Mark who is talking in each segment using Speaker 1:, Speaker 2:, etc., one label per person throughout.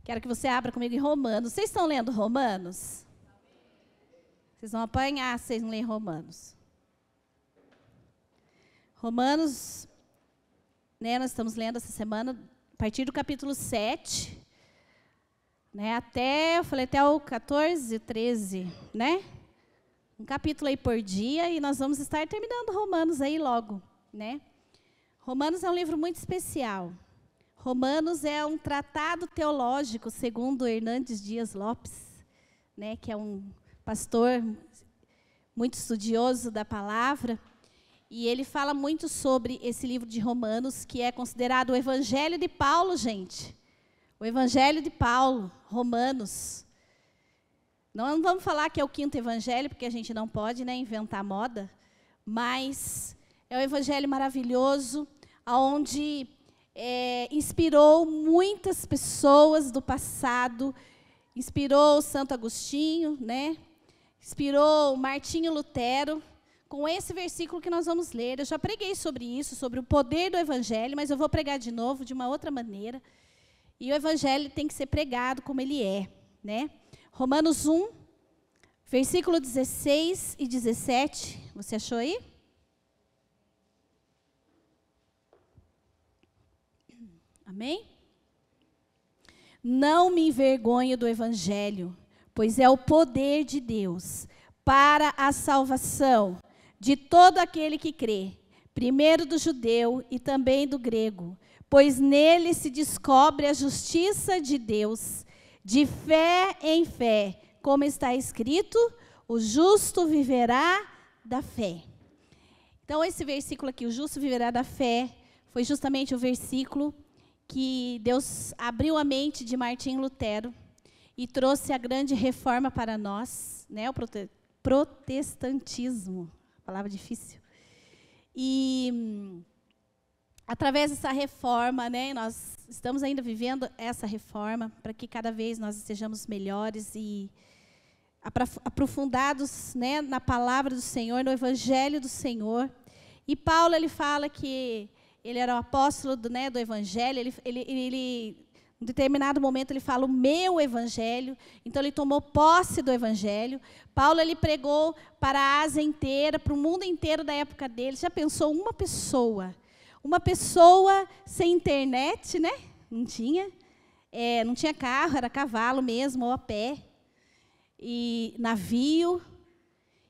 Speaker 1: Quero que você abra comigo em Romanos. Vocês estão lendo Romanos? Vocês vão apanhar se vocês não lerem Romanos. Romanos, né, nós estamos lendo essa semana, a partir do capítulo 7, né, eu falei até o 14, 13, né? Um capítulo aí por dia, e nós vamos estar terminando Romanos aí logo, né? Romanos é um livro muito especial. Romanos é um tratado teológico, segundo Hernandes Dias Lopes, né, que é um pastor muito estudioso da palavra, e ele fala muito sobre esse livro de Romanos, que é considerado o Evangelho de Paulo, gente. O Evangelho de Paulo, Romanos. Não vamos falar que é o quinto evangelho, porque a gente não pode, né, inventar moda, mas é um evangelho maravilhoso, onde inspirou muitas pessoas do passado, inspirou Santo Agostinho, né? Inspirou Martinho Lutero, com esse versículo que nós vamos ler. Eu já preguei sobre isso, sobre o poder do evangelho, mas eu vou pregar de novo, de uma outra maneira. E o evangelho tem que ser pregado como ele é, né? Romanos 1, versículo 16 e 17. Você achou aí? Amém? Não me envergonho do evangelho, pois é o poder de Deus para a salvação de todo aquele que crê, primeiro do judeu e também do grego, pois nele se descobre a justiça de Deus, de fé em fé, como está escrito, o justo viverá da fé. Então, esse versículo aqui, o justo viverá da fé, foi justamente o versículo que Deus abriu a mente de Martinho Lutero e trouxe a grande reforma para nós, né, o protestantismo, palavra difícil. E através dessa reforma, né, nós estamos ainda vivendo essa reforma para que cada vez nós estejamos melhores e aprofundados, né, na palavra do Senhor, no evangelho do Senhor. E Paulo, ele fala que ele era o apóstolo do evangelho, ele em determinado momento ele fala o meu evangelho, então ele tomou posse do evangelho. Paulo, ele pregou para a Ásia inteira, para o mundo inteiro da época dele. Já pensou uma pessoa sem internet, né? Não tinha carro, era cavalo mesmo, ou a pé, e navio.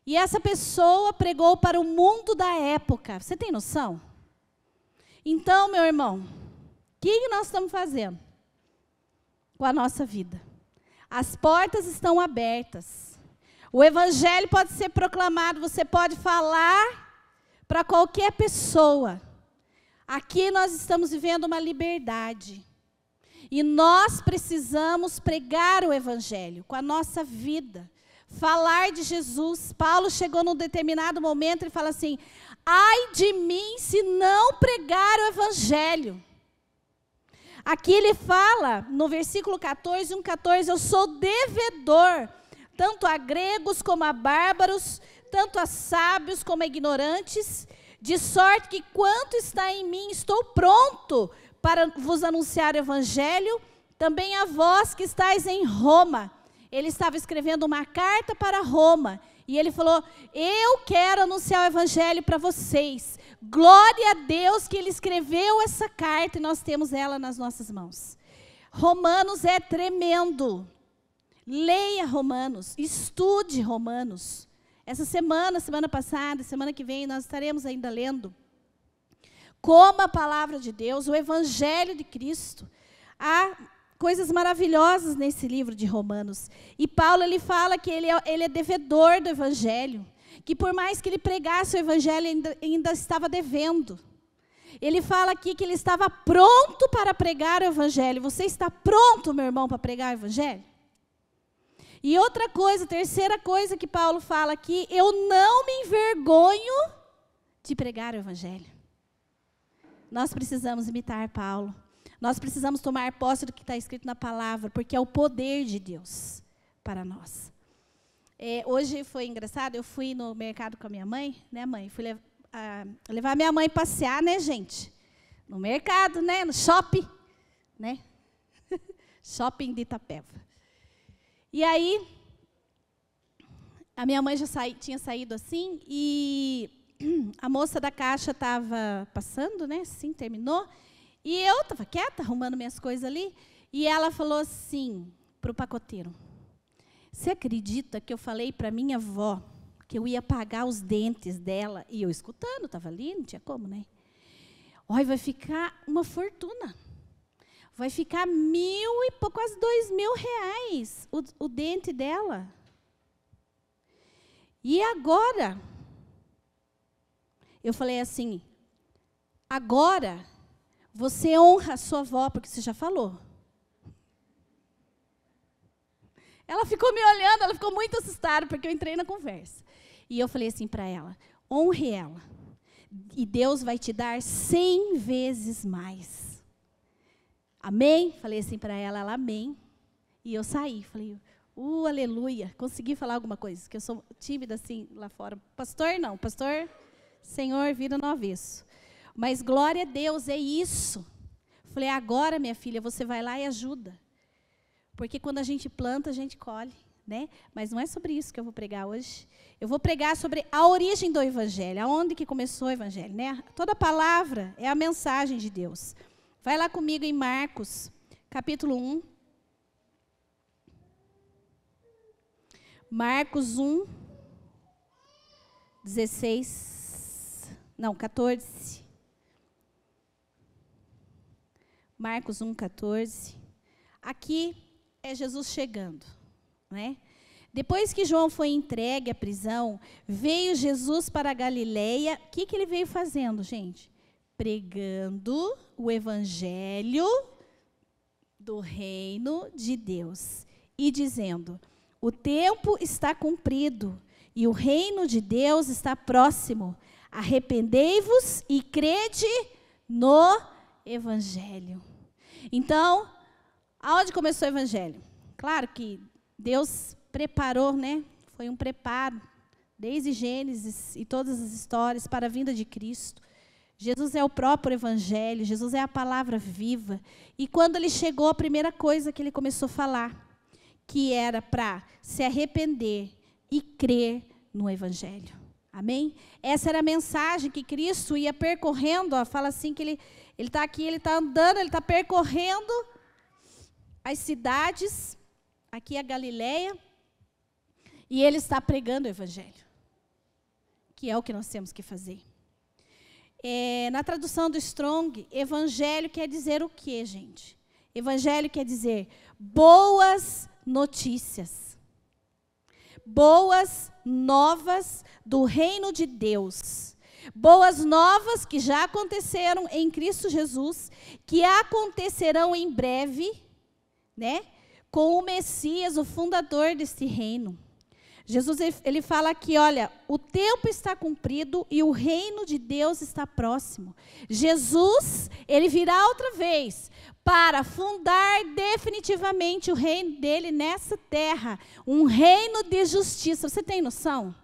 Speaker 1: E essa pessoa pregou para o mundo da época. Você tem noção? Então, meu irmão, o que nós estamos fazendo com a nossa vida? As portas estão abertas. O evangelho pode ser proclamado, você pode falar para qualquer pessoa. Aqui nós estamos vivendo uma liberdade. E nós precisamos pregar o evangelho com a nossa vida. Falar de Jesus. Paulo chegou num determinado momento e fala assim: ai de mim se não pregar o evangelho. Aqui ele fala, no versículo 14, 1,14, eu sou devedor, tanto a gregos como a bárbaros, tanto a sábios como a ignorantes, de sorte que quanto está em mim, estou pronto para vos anunciar o evangelho, também a vós que estáis em Roma. Ele estava escrevendo uma carta para Roma, e ele falou: eu quero anunciar o evangelho para vocês. Glória a Deus que ele escreveu essa carta, e nós temos ela nas nossas mãos. Romanos é tremendo. Leia Romanos, estude Romanos. Essa semana passada, semana que vem, nós estaremos ainda lendo como a palavra de Deus, o evangelho de Cristo. Há coisas maravilhosas nesse livro de Romanos. E Paulo, ele fala que ele é devedor do evangelho, que por mais que ele pregasse o evangelho, ainda estava devendo. Ele fala aqui que ele estava pronto para pregar o evangelho. Você está pronto, meu irmão, para pregar o evangelho? E outra coisa, terceira coisa que Paulo fala aqui: eu não me envergonho de pregar o evangelho. Nós precisamos imitar Paulo. Nós precisamos tomar posse do que está escrito na palavra, porque é o poder de Deus para nós. Hoje foi engraçado, eu fui no mercado com a minha mãe, né, mãe? Fui levar minha mãe passear, né, gente? No mercado, né, no shopping, né? Shopping de Itapeva. E aí, a minha mãe já tinha saído assim, e a moça da caixa estava passando, né? Assim, terminou. E eu estava quieta, arrumando minhas coisas ali. E ela falou assim para o pacoteiro: você acredita que eu falei para minha avó que eu ia pagar os dentes dela? E eu escutando, estava ali, não tinha como, né? Olha, vai ficar uma fortuna. Vai ficar quase R$2.000 o dente dela. E agora? Eu falei assim: agora você honra a sua avó, porque você já falou. Ela ficou me olhando, ela ficou muito assustada, porque eu entrei na conversa. E eu falei assim para ela: honre ela, e Deus vai te dar 100 vezes mais. Amém? Falei assim para ela, amém. E eu saí, falei, aleluia. Consegui falar alguma coisa, que eu sou tímida assim lá fora. Pastor não, pastor, Senhor, vira no avesso. Mas glória a Deus, é isso. Falei, agora, minha filha, você vai lá e ajuda. Porque quando a gente planta, a gente colhe, né? Mas não é sobre isso que eu vou pregar hoje. Eu vou pregar sobre a origem do Evangelho, aonde que começou o Evangelho, né? Toda palavra é a mensagem de Deus. Vai lá comigo em Marcos, capítulo 1. Marcos 1, 14. Marcos 1, 14. Aqui é Jesus chegando, né? Depois que João foi entregue à prisão, veio Jesus para a Galileia. O que ele veio fazendo, gente? Pregando o evangelho do reino de Deus e dizendo: o tempo está cumprido e o reino de Deus está próximo. Arrependei-vos e crede no evangelho. Então, aonde começou o evangelho? Claro que Deus preparou, né? Foi um preparo desde Gênesis e todas as histórias para a vinda de Cristo. Jesus é o próprio evangelho, Jesus é a palavra viva. E quando ele chegou, a primeira coisa que ele começou a falar, que era para se arrepender e crer no evangelho. Amém? Essa era a mensagem que Cristo ia percorrendo. Ó, fala assim que ele está aqui, ele está andando, ele está percorrendo as cidades, aqui a Galileia, e ele está pregando o evangelho, que é o que nós temos que fazer. Na tradução do Strong, evangelho quer dizer o quê, gente? Evangelho quer dizer boas notícias. Boas novas do reino de Deus. Boas novas que já aconteceram em Cristo Jesus, que acontecerão em breve, né? Com o Messias, o fundador deste reino. Jesus, ele fala aqui, olha, o tempo está cumprido e o reino de Deus está próximo. Jesus, ele virá outra vez para fundar definitivamente o reino dele nessa terra. Um reino de justiça. Você tem noção?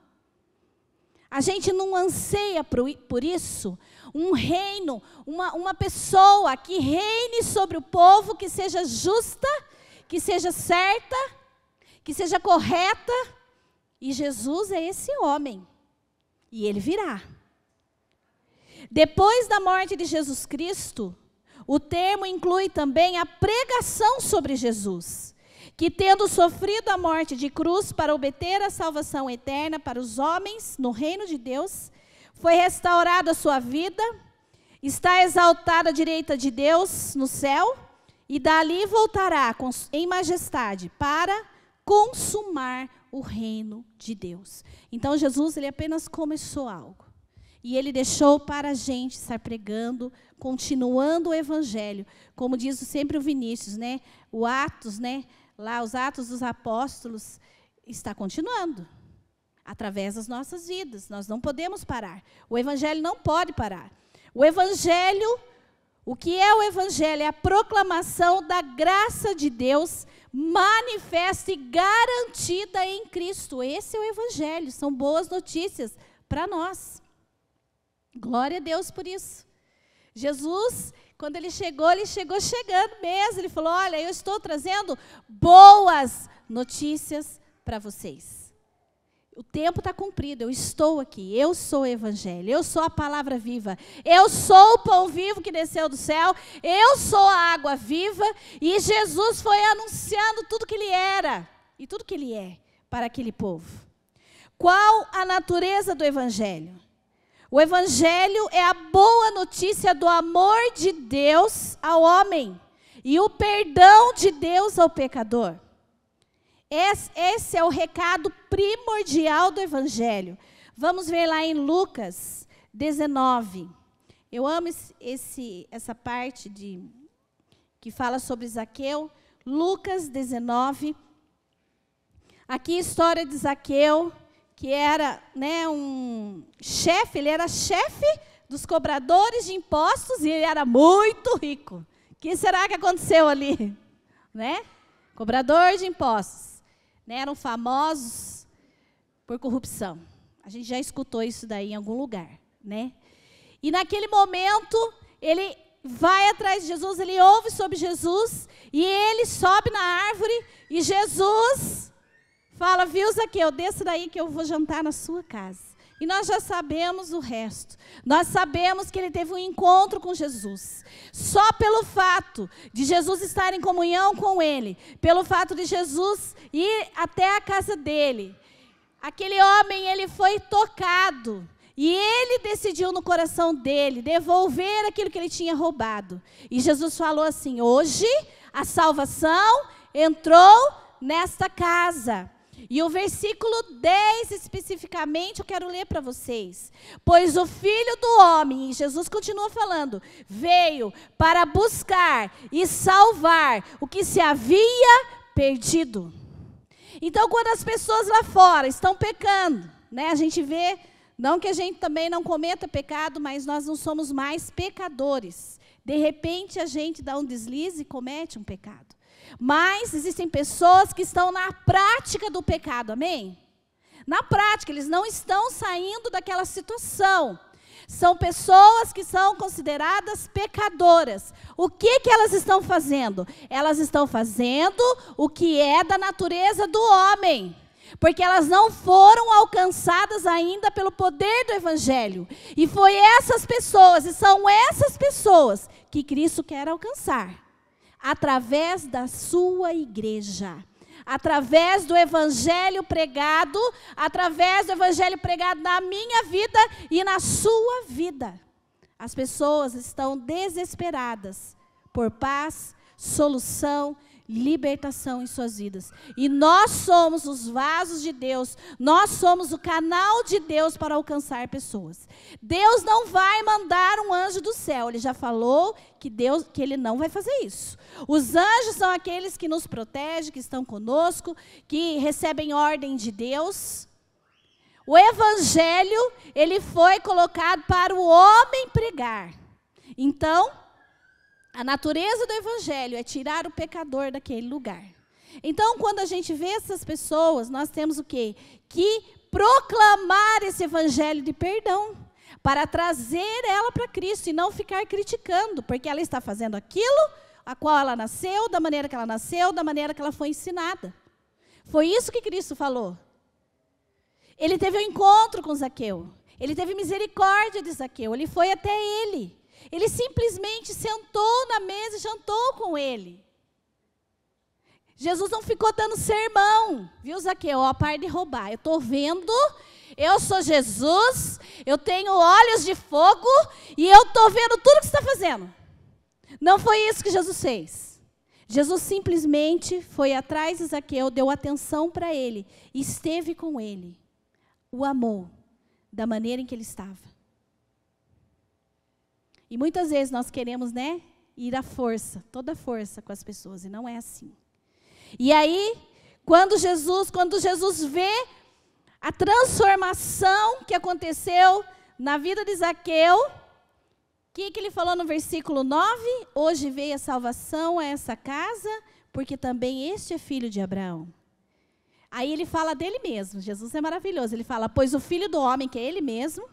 Speaker 1: A gente não anseia por isso? Um reino, uma pessoa que reine sobre o povo, que seja justa, que seja certa, que seja correta. E Jesus é esse homem. E ele virá. Depois da morte de Jesus Cristo, o termo inclui também a pregação sobre Jesus, que tendo sofrido a morte de cruz para obter a salvação eterna para os homens no reino de Deus, foi restaurada a sua vida, está exaltada à direita de Deus no céu, e dali voltará em majestade para consumar o reino de Deus. Então Jesus, ele apenas começou algo. E ele deixou para a gente estar pregando, continuando o evangelho. Como diz sempre o Vinícius, né? O Atos, né? Lá os Atos dos Apóstolos está continuando. Através das nossas vidas. Nós não podemos parar. O evangelho não pode parar. O evangelho, o que é o evangelho? É a proclamação da graça de Deus manifesta e garantida em Cristo. Esse é o evangelho, são boas notícias para nós. Glória a Deus por isso. Jesus Quando ele chegou chegando mesmo. Ele falou, olha, eu estou trazendo boas notícias para vocês. O tempo está cumprido, eu estou aqui, eu sou o Evangelho, eu sou a palavra viva, eu sou o pão vivo que desceu do céu, eu sou a água viva, e Jesus foi anunciando tudo que ele era e tudo que ele é para aquele povo. Qual a natureza do Evangelho? O Evangelho é a boa notícia do amor de Deus ao homem e o perdão de Deus ao pecador. Esse é o recado primordial do Evangelho. Vamos ver lá em Lucas 19. Eu amo essa parte que fala sobre Zaqueu. Lucas 19. Aqui a história de Zaqueu, que era, né, um chefe, ele era chefe dos cobradores de impostos e ele era muito rico. O que será que aconteceu ali? Né? Cobrador de impostos. Né, eram famosos por corrupção. A gente já escutou isso daí em algum lugar, né? E naquele momento, ele vai atrás de Jesus, ele ouve sobre Jesus, e ele sobe na árvore, e Jesus fala, viu, Zaqueu, desça daí que eu vou jantar na sua casa. E nós já sabemos o resto. Nós sabemos que ele teve um encontro com Jesus. Só pelo fato de Jesus estar em comunhão com ele, pelo fato de Jesus ir até a casa dele, aquele homem, ele foi tocado. E ele decidiu no coração dele devolver aquilo que ele tinha roubado. E Jesus falou assim, hoje a salvação entrou nesta casa. E o versículo 10, especificamente, eu quero ler para vocês. Pois o Filho do Homem, e Jesus continua falando, veio para buscar e salvar o que se havia perdido. Então, quando as pessoas lá fora estão pecando, né, a gente vê, não que a gente também não cometa pecado, mas nós não somos mais pecadores. De repente, a gente dá um deslize e comete um pecado. Mas existem pessoas que estão na prática do pecado, amém? Na prática, eles não estão saindo daquela situação. São pessoas que são consideradas pecadoras. O que elas estão fazendo? Elas estão fazendo o que é da natureza do homem. Porque elas não foram alcançadas ainda pelo poder do Evangelho. E foi essas pessoas, e são essas pessoas que Cristo quer alcançar. Através da sua igreja, através do Evangelho pregado, através do Evangelho pregado na minha vida e na sua vida. As pessoas estão desesperadas por paz, solução, libertação em suas vidas. E nós somos os vasos de Deus, nós somos o canal de Deus para alcançar pessoas. Deus não vai mandar um anjo do céu, ele já falou que ele não vai fazer isso. Os anjos são aqueles que nos protegem, que estão conosco, que recebem ordem de Deus. O Evangelho, ele foi colocado para o homem pregar. Então, a natureza do Evangelho é tirar o pecador daquele lugar. Então, quando a gente vê essas pessoas, nós temos o quê? Que proclamar esse Evangelho de perdão, para trazer ela para Cristo e não ficar criticando, porque ela está fazendo aquilo a qual ela nasceu, da maneira que ela nasceu, da maneira que ela foi ensinada. Foi isso que Cristo falou. Ele teve um encontro com Zaqueu. Ele teve misericórdia de Zaqueu. Ele foi até ele. Ele simplesmente sentou na mesa e jantou com ele. Jesus não ficou dando sermão. Viu, Zaqueu? Ó, para de roubar. Eu estou vendo, eu sou Jesus, eu tenho olhos de fogo e eu estou vendo tudo que você está fazendo. Não foi isso que Jesus fez. Jesus simplesmente foi atrás de Zaqueu, deu atenção para ele, esteve com ele, o amou da maneira em que ele estava. E muitas vezes nós queremos, né, ir à força, toda a força com as pessoas, e não é assim. E aí, quando Jesus vê a transformação que aconteceu na vida de Zaqueu, o que ele falou no versículo 9? Hoje veio a salvação a essa casa, porque também este é filho de Abraão. Aí ele fala dele mesmo, Jesus é maravilhoso, ele fala, pois o Filho do Homem, que é ele mesmo,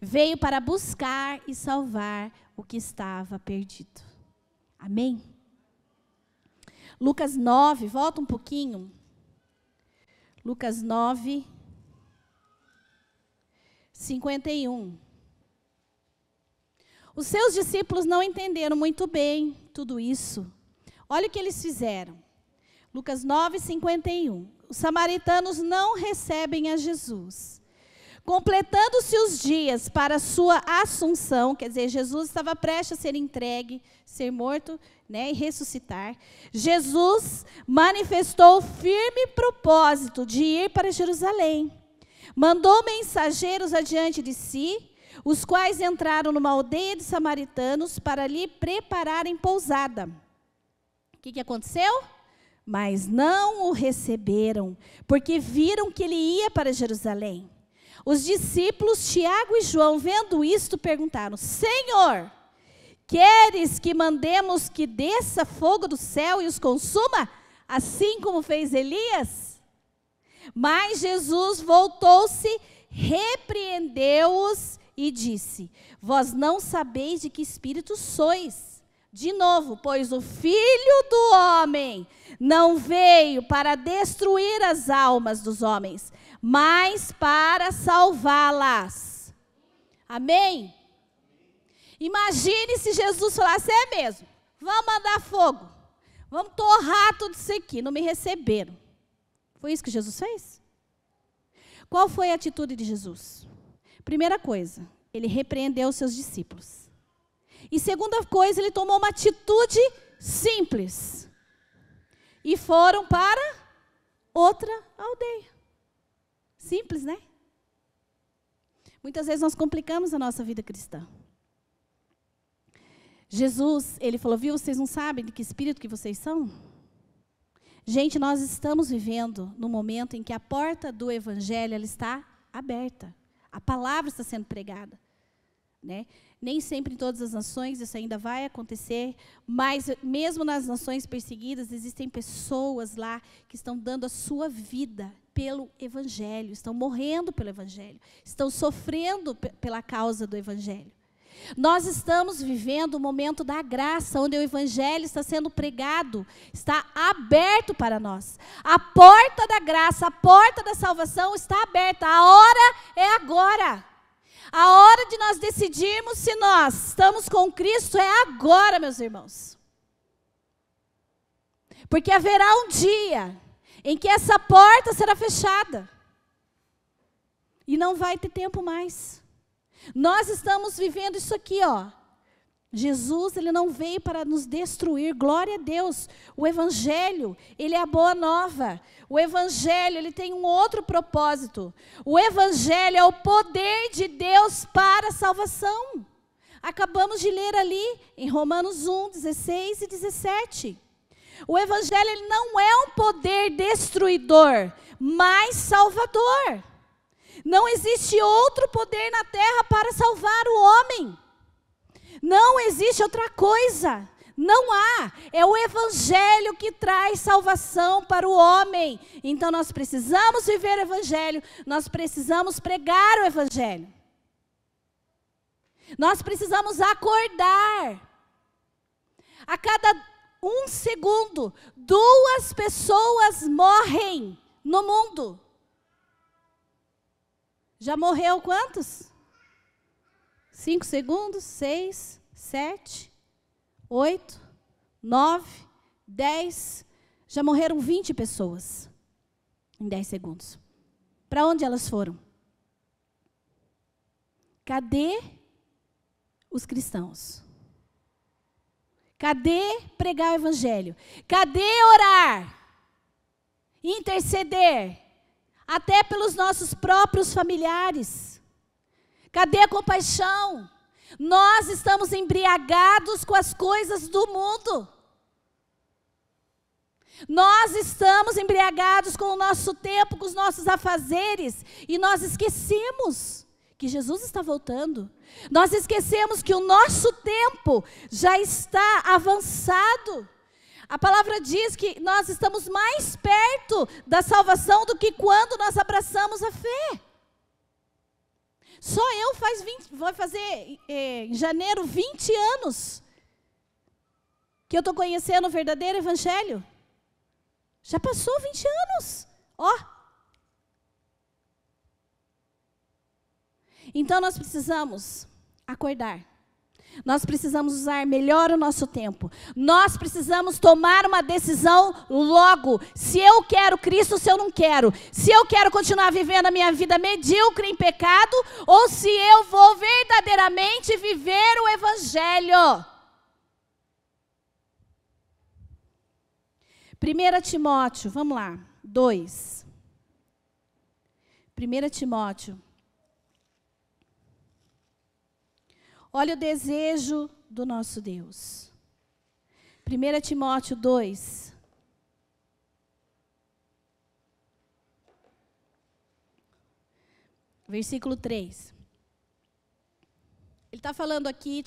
Speaker 1: Veio para buscar e salvar o que estava perdido. Amém? Lucas 9, volta um pouquinho. Lucas 9, 51. Os seus discípulos não entenderam muito bem tudo isso. Olha o que eles fizeram. Lucas 9, 51. Os samaritanos não recebem a Jesus. Completando-se os dias para a sua assunção, quer dizer, Jesus estava prestes a ser entregue, ser morto, né, e ressuscitar. Jesus manifestou o firme propósito de ir para Jerusalém. Mandou mensageiros adiante de si, os quais entraram numa aldeia de samaritanos para lhe prepararem pousada. O que aconteceu? Mas não o receberam, porque viram que ele ia para Jerusalém. Os discípulos Tiago e João, vendo isto, perguntaram: Senhor, queres que mandemos que desça fogo do céu e os consuma, assim como fez Elias? Mas Jesus voltou-se, repreendeu-os e disse: Vós não sabeis de que espírito sois. De novo, pois o Filho do Homem não veio para destruir as almas dos homens, mas para salvá-las. Amém? Imagine se Jesus falasse: é mesmo, vamos mandar fogo, vamos torrar tudo isso aqui, não me receberam. Foi isso que Jesus fez? Qual foi a atitude de Jesus? Primeira coisa, ele repreendeu os seus discípulos. E segunda coisa, ele tomou uma atitude simples. E foram para outra aldeia. Simples, né? Muitas vezes nós complicamos a nossa vida cristã. Jesus, ele falou: viu, vocês não sabem de que espírito que vocês são? Gente, nós estamos vivendo no momento em que a porta do evangelho ela está aberta. A palavra está sendo pregada, né? Nem sempre em todas as nações isso ainda vai acontecer, mas mesmo nas nações perseguidas, existem pessoas lá que estão dando a sua vida pelo Evangelho, estão morrendo pelo Evangelho, estão sofrendo pela causa do Evangelho. Nós estamos vivendo o momento da graça, onde o Evangelho está sendo pregado, está aberto para nós. A porta da graça, a porta da salvação está aberta, a hora é agora. A hora de nós decidirmos se nós estamos com Cristo é agora, meus irmãos. Porque haverá um dia em que essa porta será fechada. E não vai ter tempo mais. Nós estamos vivendo isso aqui, ó. Jesus, ele não veio para nos destruir, glória a Deus. O Evangelho, ele é a boa nova. O Evangelho, ele tem um outro propósito. O Evangelho é o poder de Deus para a salvação. Acabamos de ler ali em Romanos 1, 16 e 17. O Evangelho, ele não é um poder destruidor, mas salvador. Não existe outro poder na terra para salvar o homem. Não existe outra coisa, não há. É o Evangelho que traz salvação para o homem. Então nós precisamos viver o Evangelho, nós precisamos pregar o Evangelho. Nós precisamos acordar. A cada 1 segundo, 2 pessoas morrem no mundo. Já morreu quantos? 5 segundos, 6, 7, 8, 9, 10. Já morreram 20 pessoas em 10 segundos. Para onde elas foram? Cadê os cristãos? Cadê pregar o Evangelho? Cadê orar? Interceder? Até pelos nossos próprios familiares. Cadê a compaixão? Nós estamos embriagados com as coisas do mundo. Nós estamos embriagados com o nosso tempo, com os nossos afazeres. E nós esquecemos que Jesus está voltando. Nós esquecemos que o nosso tempo já está avançado. A palavra diz que nós estamos mais perto da salvação do que quando nós abraçamos a fé. Só eu vou fazer em janeiro 20 anos que eu estou conhecendo o verdadeiro evangelho. Já passou 20 anos. Ó. Então nós precisamos acordar. Nós precisamos usar melhor o nosso tempo. Nós precisamos tomar uma decisão logo. Se eu quero Cristo, se eu não quero. Se eu quero continuar vivendo a minha vida medíocre em pecado, ou se eu vou verdadeiramente viver o Evangelho. 1 Timóteo, vamos lá, 2. 1 Timóteo. Olha o desejo do nosso Deus. 1 Timóteo 2. Versículo 3. Ele está falando aqui,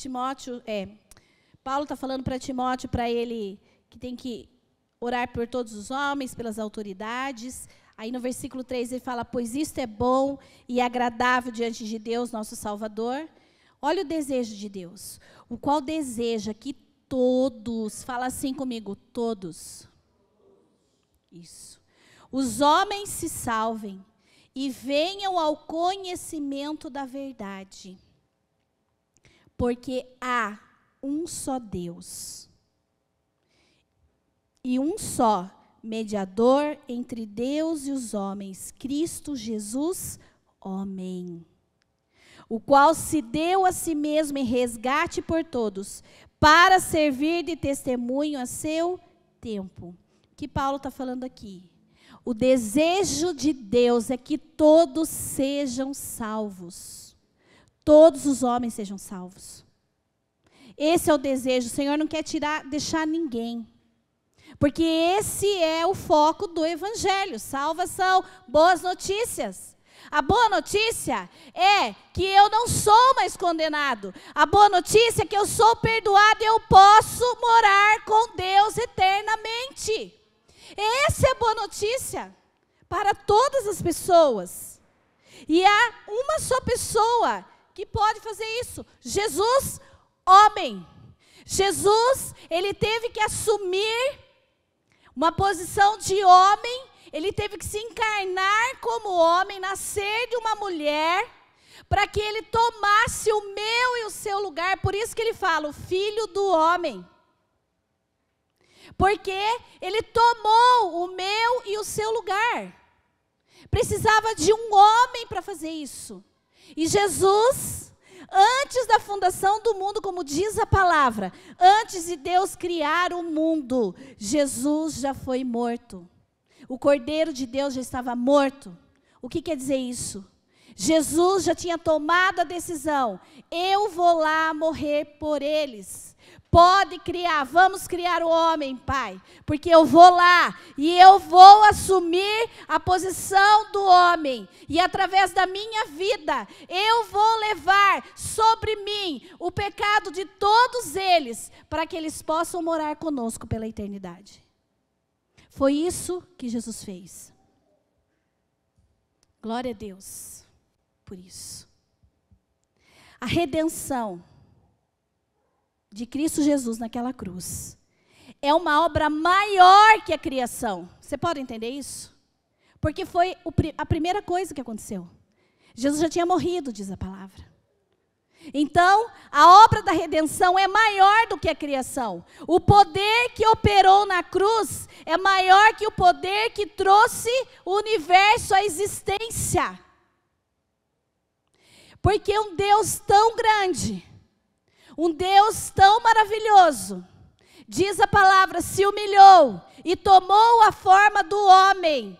Speaker 1: Paulo está falando para Timóteo, para ele, que tem que orar por todos os homens, pelas autoridades. Aí no versículo 3 ele fala, pois isto é bom e agradável diante de Deus, nosso Salvador. Olha o desejo de Deus, o qual deseja que todos, fala assim comigo, todos. Isso. Os homens se salvem e venham ao conhecimento da verdade. Porque há um só Deus e um só mediador entre Deus e os homens, Cristo Jesus, homem. O qual se deu a si mesmo em resgate por todos, para servir de testemunho a seu tempo. O que Paulo está falando aqui? O desejo de Deus é que todos sejam salvos. Todos os homens sejam salvos. Esse é o desejo. O Senhor não quer deixar ninguém. Porque esse é o foco do Evangelho. Salvação, boas notícias. A boa notícia é que eu não sou mais condenado. A boa notícia é que eu sou perdoado e eu posso morar com Deus eternamente. Essa é a boa notícia para todas as pessoas. E há uma só pessoa que pode fazer isso. Jesus, homem. Jesus, ele teve que assumir uma posição de homem. Ele teve que se encarnar como homem, nascer de uma mulher, para que ele tomasse o meu e o seu lugar. Por isso que ele fala, o Filho do Homem. Porque ele tomou o meu e o seu lugar. Precisava de um homem para fazer isso. E Jesus, antes da fundação do mundo, como diz a palavra, antes de Deus criar o mundo, Jesus já foi morto. O Cordeiro de Deus já estava morto. O que quer dizer isso? Jesus já tinha tomado a decisão. Eu vou lá morrer por eles. Pode criar, vamos criar o homem, Pai. Porque eu vou lá e eu vou assumir a posição do homem. E através da minha vida, eu vou levar sobre mim o pecado de todos eles, para que eles possam morar conosco pela eternidade. Foi isso que Jesus fez. Glória a Deus por isso. A redenção de Cristo Jesus naquela cruz é uma obra maior que a criação. Você pode entender isso? Porque foi a primeira coisa que aconteceu. Jesus já tinha morrido, diz a palavra. Então, a obra da redenção é maior do que a criação. O poder que operou na cruz é maior que o poder que trouxe o universo à existência. Porque um Deus tão grande, um Deus tão maravilhoso, diz a palavra, se humilhou e tomou a forma do homem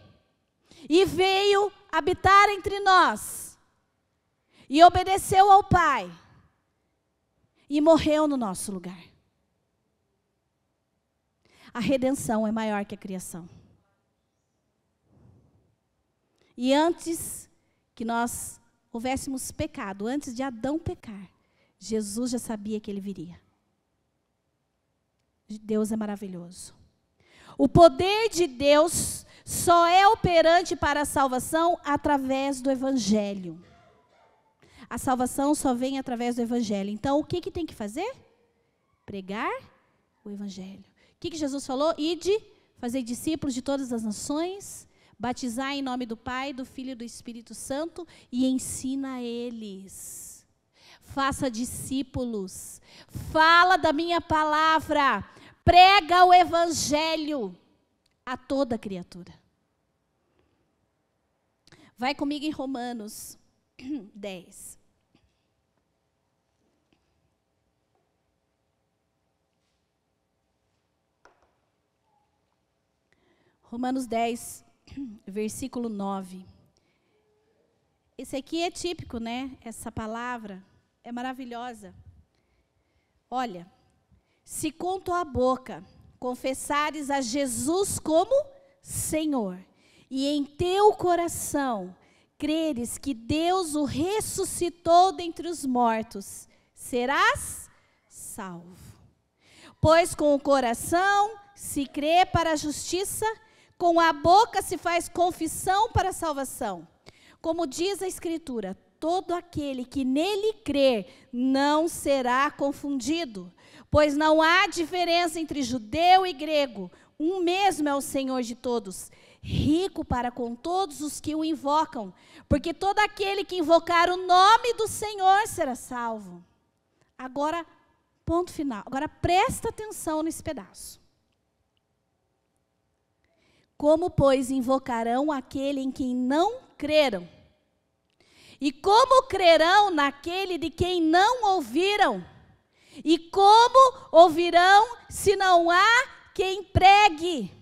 Speaker 1: e veio habitar entre nós. E obedeceu ao Pai. E morreu no nosso lugar. A redenção é maior que a criação. E antes que nós houvéssemos pecado, antes de Adão pecar, Jesus já sabia que ele viria. Deus é maravilhoso. O poder de Deus só é operante para a salvação através do Evangelho. A salvação só vem através do Evangelho. Então, o que tem que fazer? Pregar o Evangelho. O que Jesus falou? Ide, fazer discípulos de todas as nações, batizar em nome do Pai, do Filho e do Espírito Santo e ensina eles. Faça discípulos. Fala da minha palavra. Prega o Evangelho a toda criatura. Vai comigo em Romanos 10. Romanos 10, versículo 9. Esse aqui é típico, né? Essa palavra é maravilhosa. Olha, se com tua boca confessares a Jesus como Senhor, e em teu coração creres que Deus o ressuscitou dentre os mortos, serás salvo. Pois com o coração se crê para a justiça, com a boca se faz confissão para a salvação. Como diz a Escritura, todo aquele que nele crer não será confundido, pois não há diferença entre judeu e grego, um mesmo é o Senhor de todos, rico para com todos os que o invocam, porque todo aquele que invocar o nome do Senhor será salvo. Agora, ponto final. Agora presta atenção nesse pedaço. Como, pois, invocarão aquele em quem não creram? E como crerão naquele de quem não ouviram? E como ouvirão se não há quem pregue?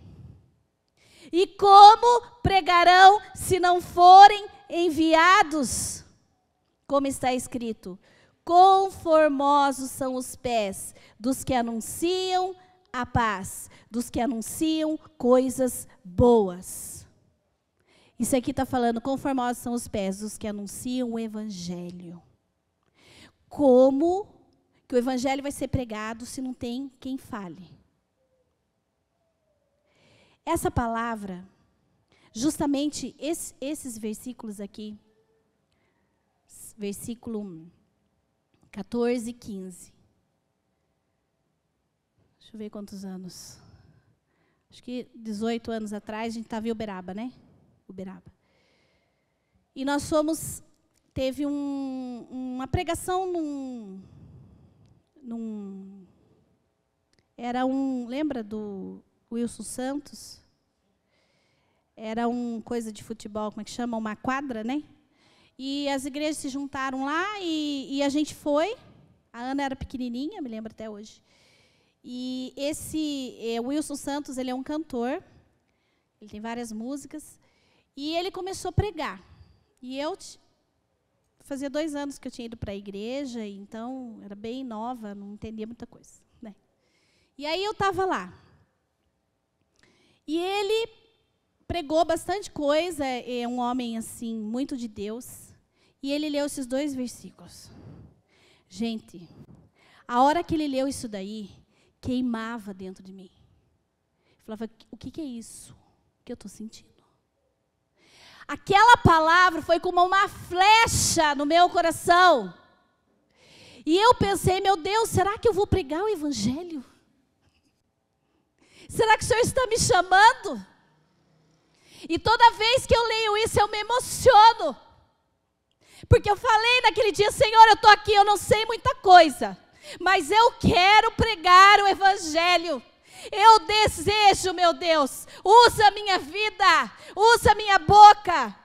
Speaker 1: E como pregarão se não forem enviados? Como está escrito: quão formosos são os pés dos que anunciam a paz, dos que anunciam coisas boas. Isso aqui está falando, quão formosos são os pés dos que anunciam o Evangelho. Como que o Evangelho vai ser pregado se não tem quem fale? Essa palavra, justamente esses versículos aqui, versículo 14 e 15. Deixa eu ver quantos anos. Acho que 18 anos atrás a gente estava em Uberaba, né? Uberaba. E nós teve uma pregação lembra do Wilson Santos? Era coisa de futebol, como é que chama? Uma quadra, né? E as igrejas se juntaram lá e a gente foi. A Ana era pequenininha, me lembro até hoje. E esse Wilson Santos, ele é um cantor. Ele tem várias músicas. E ele começou a pregar. E eu fazia 2 anos que eu tinha ido para a igreja, então era bem nova, não entendia muita coisa, né? E aí eu estava lá. E ele pregou bastante coisa, é um homem assim, muito de Deus. E ele leu esses 2 versículos. Gente, a hora que ele leu isso daí, queimava dentro de mim. Eu falava, o que é isso que eu estou sentindo? Aquela palavra foi como uma flecha no meu coração. E eu pensei, meu Deus, será que eu vou pregar o Evangelho? Será que o Senhor está me chamando? E toda vez que eu leio isso, eu me emociono. Porque eu falei naquele dia, Senhor, eu estou aqui, eu não sei muita coisa, mas eu quero pregar o Evangelho. Eu desejo, meu Deus, usa a minha vida, usa a minha boca.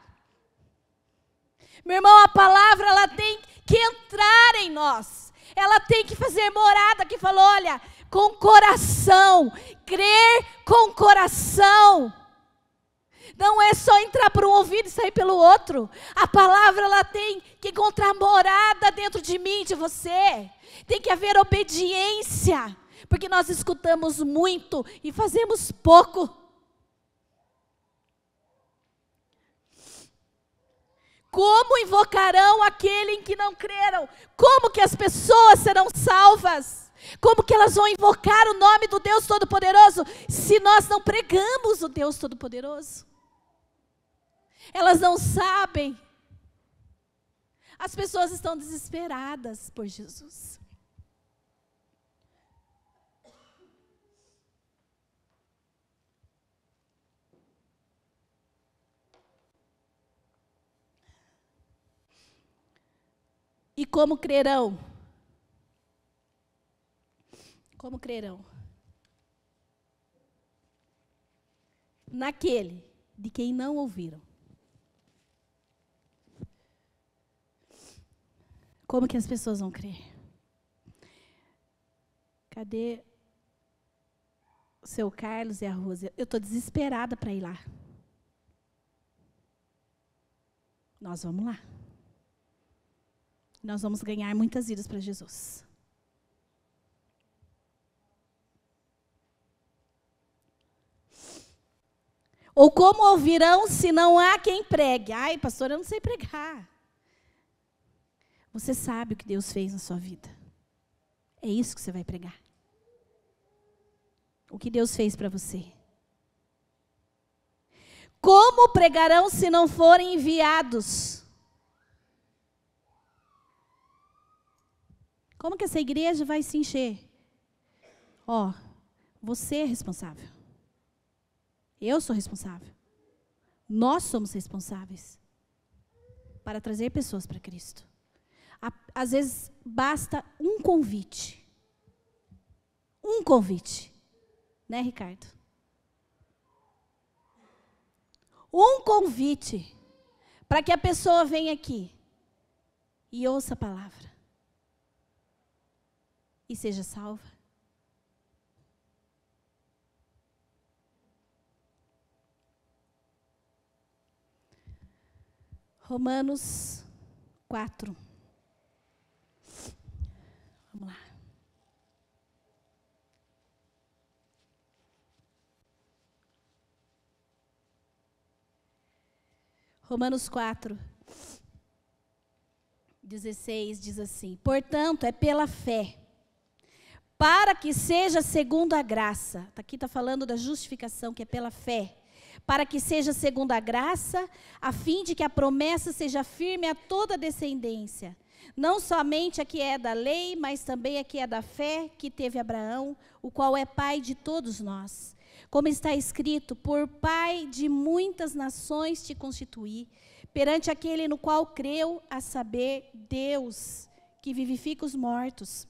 Speaker 1: Meu irmão, a palavra, ela tem que entrar em nós. Ela tem que fazer morada, que falou, olha, com coração, crer com coração. Não é só entrar por um ouvido e sair pelo outro. A palavra, ela tem que encontrar morada dentro de mim, de você. Tem que haver obediência. Porque nós escutamos muito e fazemos pouco. Como invocarão aquele em que não creram? Como que as pessoas serão salvas? Como que elas vão invocar o nome do Deus Todo-Poderoso se nós não pregamos o Deus Todo-Poderoso? Elas não sabem. As pessoas estão desesperadas por Jesus. E como crerão? Como crerão? Naquele de quem não ouviram. Como que as pessoas vão crer? Cadê o seu Carlos e a Rosa? Eu estou desesperada para ir lá. Nós vamos lá. Nós vamos ganhar muitas vidas para Jesus. Ou como ouvirão se não há quem pregue? Ai, pastor, eu não sei pregar. Você sabe o que Deus fez na sua vida. É isso que você vai pregar. O que Deus fez para você. Como pregarão se não forem enviados? Como que essa igreja vai se encher? Ó, você é responsável. Eu sou responsável. Nós somos responsáveis para trazer pessoas para Cristo. Às vezes, basta um convite. Um convite. Né, Ricardo? Um convite para que a pessoa venha aqui e ouça a palavra. E seja salva. Romanos 4. Vamos lá. Romanos 4, 16 diz assim: portanto, é pela fé, para que seja segundo a graça. Aqui está falando da justificação, que é pela fé. Para que seja segundo a graça, a fim de que a promessa seja firme a toda descendência. Não somente a que é da lei, mas também a que é da fé que teve Abraão, o qual é pai de todos nós. Como está escrito, por pai de muitas nações te constituí, perante aquele no qual creu, a saber, Deus, que vivifica os mortos.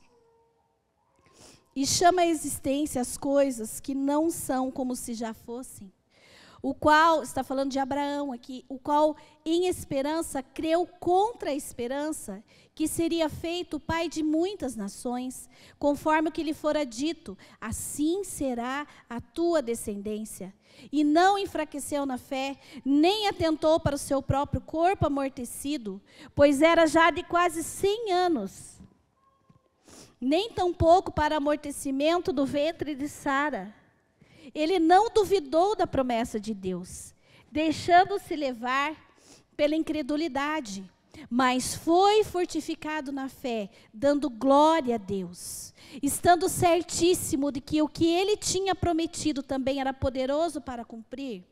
Speaker 1: E chama à existência as coisas que não são como se já fossem. O qual, está falando de Abraão aqui, o qual em esperança creu contra a esperança, que seria feito pai de muitas nações, conforme o que lhe fora dito, assim será a tua descendência. E não enfraqueceu na fé, nem atentou para o seu próprio corpo amortecido, pois era já de quase 100 anos, nem tampouco para amortecimento do ventre de Sara. Ele não duvidou da promessa de Deus, deixando-se levar pela incredulidade, mas foi fortificado na fé, dando glória a Deus, estando certíssimo de que o que ele tinha prometido também era poderoso para cumprir,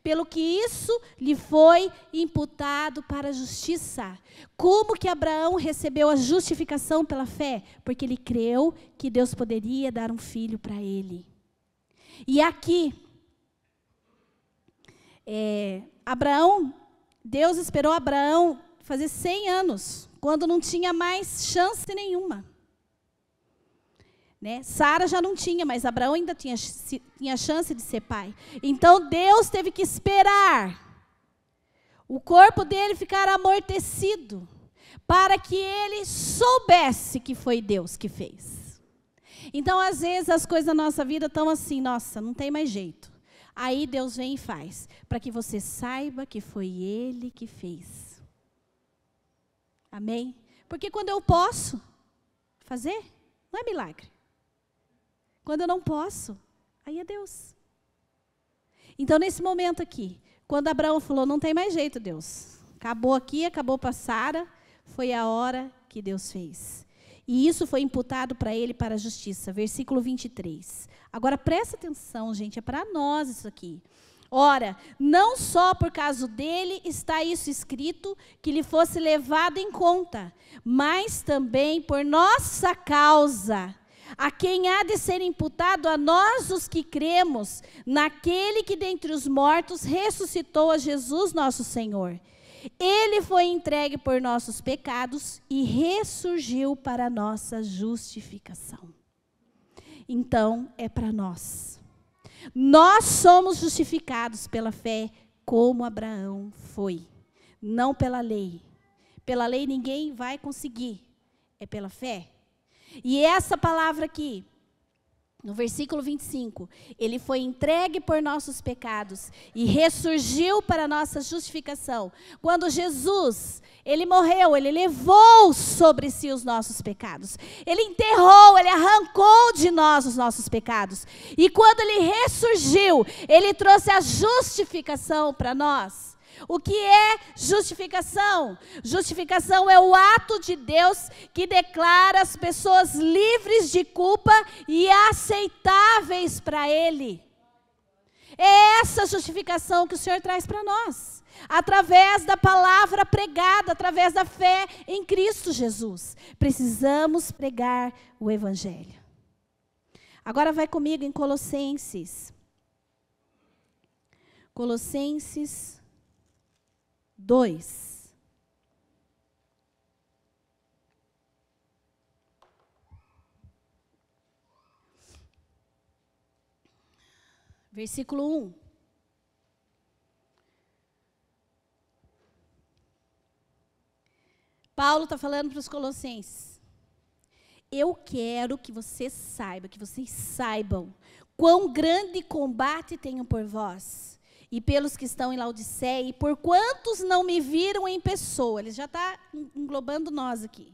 Speaker 1: pelo que isso lhe foi imputado para a justiça. Como que Abraão recebeu a justificação pela fé? Porque ele creu que Deus poderia dar um filho para ele. E aqui, Deus esperou Abraão fazer 100 anos, quando não tinha mais chance nenhuma. Né? Sara já não tinha, mas Abraão ainda tinha chance de ser pai. Então Deus teve que esperar o corpo dele ficar amortecido, para que ele soubesse que foi Deus que fez. Então, às vezes, as coisas da nossa vida estão assim, nossa, não tem mais jeito. Aí Deus vem e faz, para que você saiba que foi Ele que fez. Amém? Porque quando eu posso fazer, não é milagre. Quando eu não posso, aí é Deus. Então, nesse momento aqui, quando Abraão falou, não tem mais jeito, Deus. Acabou aqui, acabou para Sara, foi a hora que Deus fez. E isso foi imputado para ele para a justiça. Versículo 23. Agora, presta atenção, gente, é para nós isso aqui. Ora, não só por causa dele está isso escrito, que lhe fosse levado em conta, mas também por nossa causa, a quem há de ser imputado a nós os que cremos, naquele que dentre os mortos ressuscitou a Jesus nosso Senhor. Ele foi entregue por nossos pecados e ressurgiu para a nossa justificação. Então, é para nós. Nós somos justificados pela fé, como Abraão foi, não pela lei. Pela lei ninguém vai conseguir, é pela fé. E essa palavra aqui, no versículo 25, ele foi entregue por nossos pecados e ressurgiu para a nossa justificação. Quando Jesus, ele morreu, ele levou sobre si os nossos pecados. Ele enterrou, ele arrancou de nós os nossos pecados. E quando ele ressurgiu, ele trouxe a justificação para nós. O que é justificação? Justificação é o ato de Deus que declara as pessoas livres de culpa e aceitáveis para Ele. É essa justificação que o Senhor traz para nós, através da palavra pregada, através da fé em Cristo Jesus. Precisamos pregar o Evangelho. Agora vai comigo em Colossenses. Colossenses 2. Versículo 1. Paulo está falando para os colossenses. Eu quero que vocês saibam quão grande combate tenho por vós e pelos que estão em Laodiceia, e por quantos não me viram em pessoa. Ele já está englobando nós aqui.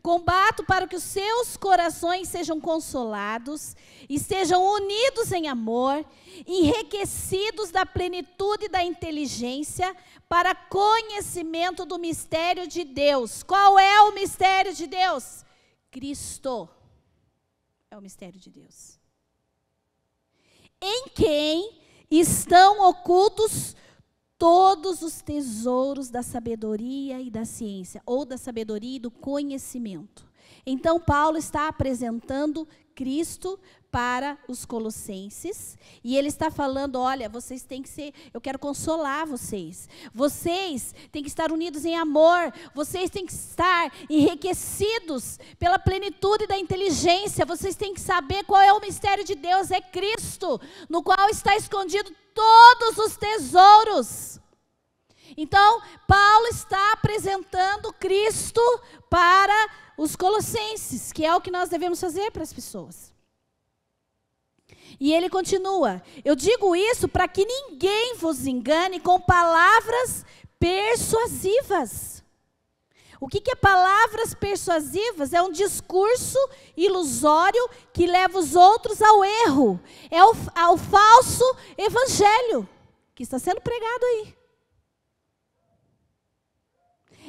Speaker 1: Combato para que os seus corações sejam consolados, estejam unidos em amor, enriquecidos da plenitude da inteligência, para conhecimento do mistério de Deus. Qual é o mistério de Deus? Cristo é o mistério de Deus. Em quem estão ocultos todos os tesouros da sabedoria e da ciência, ou da sabedoria e do conhecimento. Então, Paulo está apresentando Cristo para os colossenses, e ele está falando, olha, vocês têm que ser, eu quero consolar vocês. Vocês têm que estar unidos em amor, vocês têm que estar enriquecidos pela plenitude da inteligência, vocês têm que saber qual é o mistério de Deus, é Cristo, no qual está escondido todos os tesouros. Então, Paulo está apresentando Cristo para os colossenses, que é o que nós devemos fazer para as pessoas. E ele continua, eu digo isso para que ninguém vos engane com palavras persuasivas. O que é palavras persuasivas? É um discurso ilusório que leva os outros ao erro. É ao falso evangelho que está sendo pregado aí.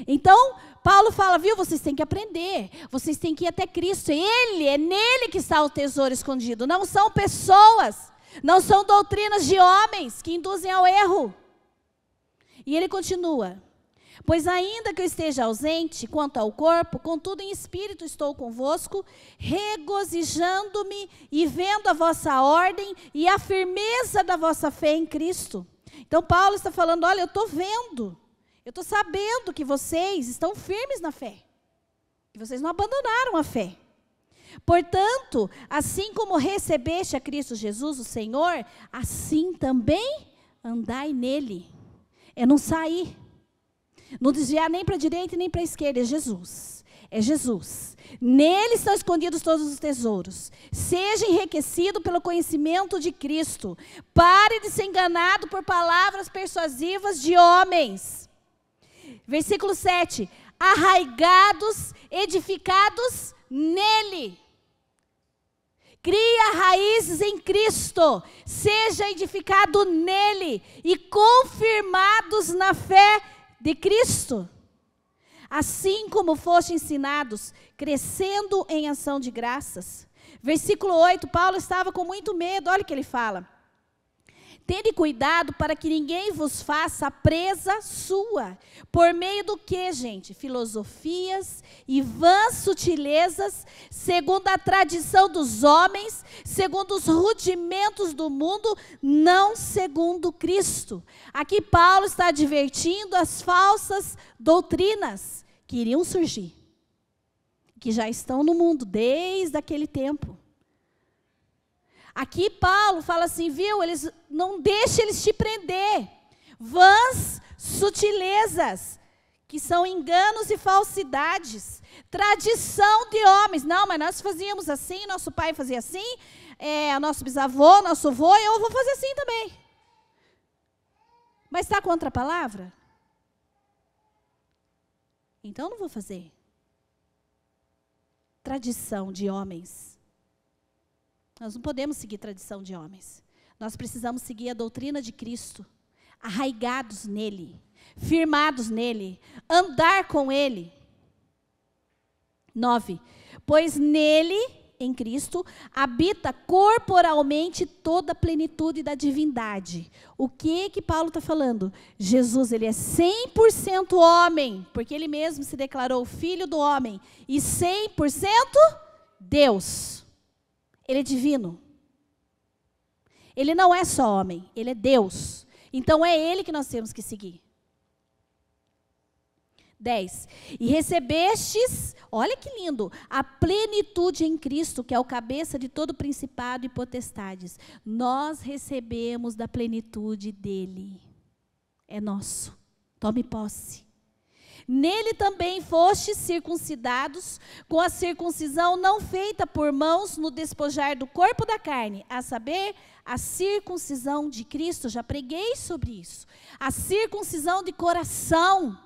Speaker 1: Então, Paulo fala, viu, vocês têm que aprender, vocês têm que ir até Cristo. É nele que está o tesouro escondido. Não são pessoas, não são doutrinas de homens que induzem ao erro. E ele continua, pois ainda que eu esteja ausente quanto ao corpo, contudo em espírito estou convosco, regozijando-me e vendo a vossa ordem e a firmeza da vossa fé em Cristo. Então Paulo está falando, olha, eu estou vendo. Eu estou sabendo que vocês estão firmes na fé. Que vocês não abandonaram a fé. Portanto, assim como recebeste a Cristo Jesus, o Senhor, assim também andai nele. É não sair. Não desviar nem para a direita nem para a esquerda. É Jesus. É Jesus. Nele estão escondidos todos os tesouros. Seja enriquecido pelo conhecimento de Cristo. Pare de ser enganado por palavras persuasivas de homens. Versículo 7, arraigados, edificados nele. Cria raízes em Cristo, seja edificado nele e confirmados na fé de Cristo. Assim como foste ensinados, crescendo em ação de graças. Versículo 8, Paulo estava com muito medo, olha o que ele fala. Tende cuidado para que ninguém vos faça presa sua. Por meio do que, gente? Filosofias e vãs sutilezas, segundo a tradição dos homens, segundo os rudimentos do mundo, não segundo Cristo. Aqui Paulo está advertindo as falsas doutrinas que iriam surgir, que já estão no mundo desde aquele tempo. Aqui Paulo fala assim, viu, não deixe eles te prender. Vãs sutilezas, que são enganos e falsidades. Tradição de homens. Não, mas nós fazíamos assim, nosso pai fazia assim, nosso bisavô, nosso avô, eu vou fazer assim também. Mas está contra a palavra? Então não vou fazer. Tradição de homens. Nós não podemos seguir tradição de homens. Nós precisamos seguir a doutrina de Cristo, arraigados nele, firmados nele, andar com ele. 9. Pois nele, em Cristo, habita corporalmente toda a plenitude da divindade. O que Paulo está falando? Jesus, ele é 100% homem, porque ele mesmo se declarou filho do homem, e 100% Deus. Ele é divino. Ele não é só homem, ele é Deus. Então é ele que nós temos que seguir. 10. E recebestes, olha que lindo, a plenitude em Cristo, que é o cabeça de todo principado e potestades. Nós recebemos da plenitude dele. É nosso. Tome posse. Nele também fostes circuncidados, com a circuncisão não feita por mãos no despojar do corpo da carne, a saber, a circuncisão de Cristo. Já preguei sobre isso. A circuncisão de coração.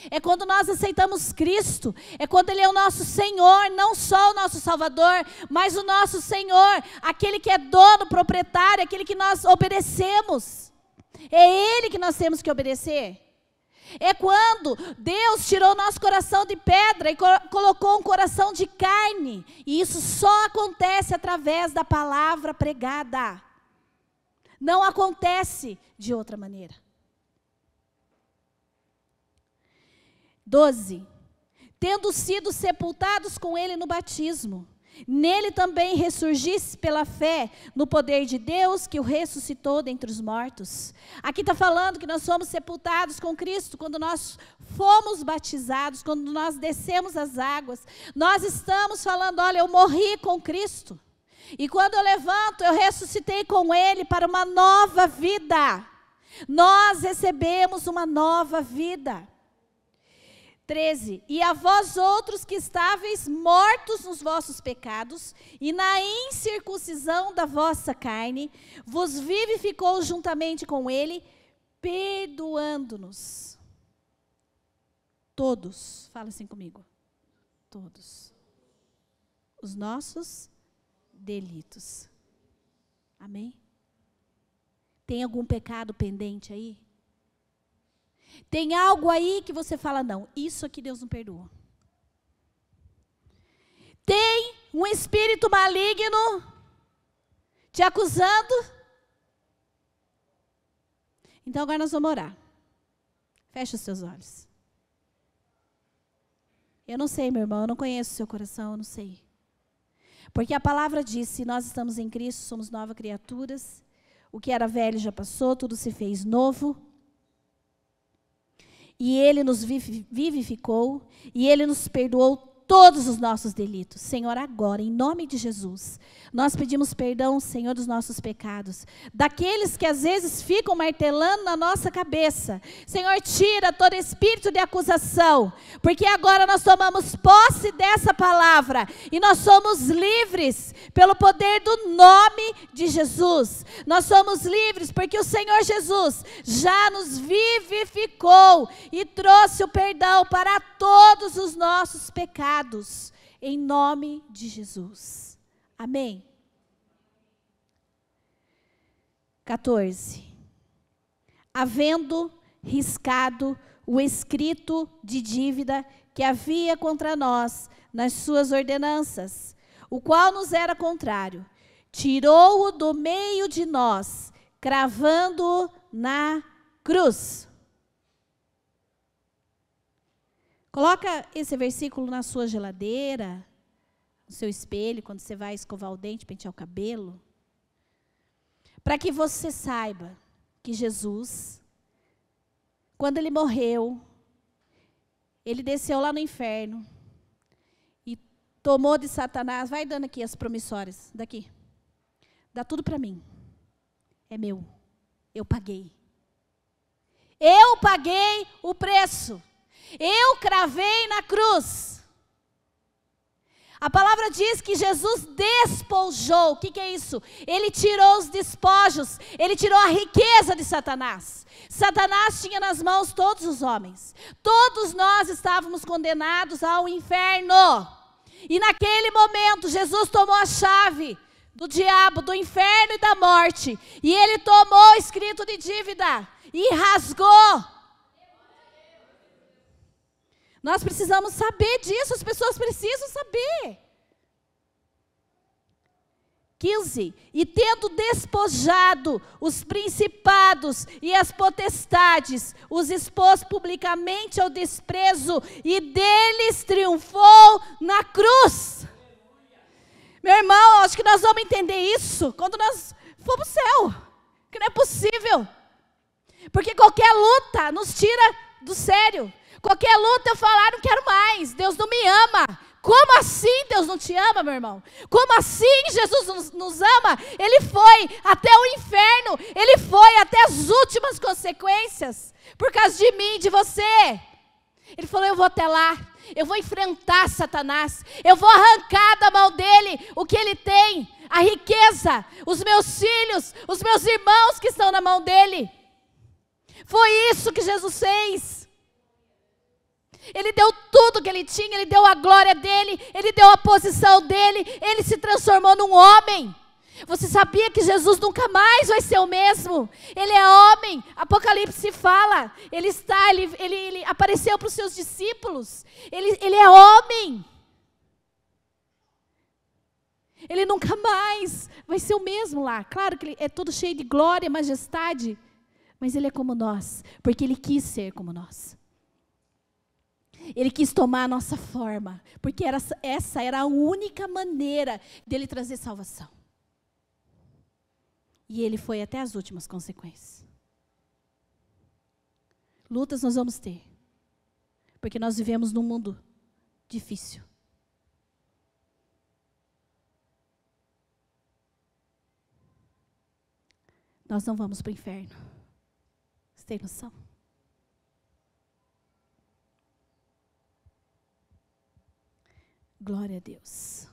Speaker 1: É quando nós aceitamos Cristo, é quando Ele é o nosso Senhor, não só o nosso Salvador, mas o nosso Senhor, aquele que é dono, proprietário, aquele que nós obedecemos. É Ele que nós temos que obedecer. É quando Deus tirou o nosso coração de pedra e colocou um coração de carne. E isso só acontece através da palavra pregada. Não acontece de outra maneira. 12. Tendo sido sepultados com ele no batismo, nele também ressurgisse pela fé no poder de Deus que o ressuscitou dentre os mortos. Aqui está falando que nós somos sepultados com Cristo quando nós fomos batizados, quando nós descemos as águas. Nós estamos falando, olha, eu morri com Cristo. E quando eu levanto, eu ressuscitei com Ele para uma nova vida. Nós recebemos uma nova vida. 13. E a vós outros que estáveis mortos nos vossos pecados e na incircuncisão da vossa carne, vos vivificou juntamente com ele, perdoando-nos. Todos, fala assim comigo, todos, os nossos delitos. Amém? Tem algum pecado pendente aí? Tem algo aí que você fala, não, isso aqui Deus não perdoou. Tem um espírito maligno te acusando? Então agora nós vamos orar. Feche os seus olhos. Eu não sei, meu irmão, eu não conheço o seu coração, eu não sei. Porque a palavra diz, se nós estamos em Cristo, somos novas criaturas. O que era velho já passou, tudo se fez novo. E Ele nos vivificou, e Ele nos perdoou todos os nossos delitos. Senhor, agora, em nome de Jesus, nós pedimos perdão, Senhor, dos nossos pecados. Daqueles que às vezes ficam martelando na nossa cabeça. Senhor, tira todo espírito de acusação, porque agora nós tomamos posse dessa palavra, e nós somos livres pelo poder do nome de Jesus. Nós somos livres porque o Senhor Jesus já nos vivificou e trouxe o perdão para todos os nossos pecados. Em nome de Jesus. Amém. 14. Havendo riscado o escrito de dívida que havia contra nós nas suas ordenanças, o qual nos era contrário, tirou-o do meio de nós, cravando na cruz. Coloca esse versículo na sua geladeira, no seu espelho, quando você vai escovar o dente, pentear o cabelo, para que você saiba que Jesus, quando ele morreu, ele desceu lá no inferno e tomou de Satanás, vai dando aqui as promissórias, daqui, dá tudo para mim, é meu, eu paguei o preço, eu cravei na cruz. A palavra diz que Jesus despojou. O que é isso? Ele tirou os despojos. Ele tirou a riqueza de Satanás. Satanás tinha nas mãos todos os homens. Todos nós estávamos condenados ao inferno. E naquele momento, Jesus tomou a chave do diabo, do inferno e da morte. E ele tomou o escrito de dívida e rasgou. Nós precisamos saber disso, as pessoas precisam saber. 15. E tendo despojado os principados e as potestades, os expôs publicamente ao desprezo e deles triunfou na cruz. Meu irmão, acho que nós vamos entender isso quando nós for para o céu. Que não é possível. Porque qualquer luta nos tira do sério. Qualquer luta eu falar, não quero mais, Deus não me ama. Como assim Deus não te ama, meu irmão? Como assim Jesus nos ama? Ele foi até o inferno, ele foi até as últimas consequências, por causa de mim e de você. Ele falou, eu vou até lá, eu vou enfrentar Satanás, eu vou arrancar da mão dele o que ele tem, a riqueza, os meus filhos, os meus irmãos que estão na mão dele. Foi isso que Jesus fez. Ele deu tudo que ele tinha, ele deu a glória dele, ele deu a posição dele, ele se transformou num homem. Você sabia que Jesus nunca mais vai ser o mesmo? Ele é homem, Apocalipse fala, ele apareceu para os seus discípulos, ele é homem. Ele nunca mais vai ser o mesmo lá. Claro que ele é todo cheio de glória, majestade, mas ele é como nós, porque ele quis ser como nós. Ele quis tomar a nossa forma, porque essa era a única maneira dele trazer salvação. E ele foi até as últimas consequências. Lutas nós vamos ter, porque nós vivemos num mundo difícil. Nós não vamos para o inferno. Você tem noção? Glória a Deus.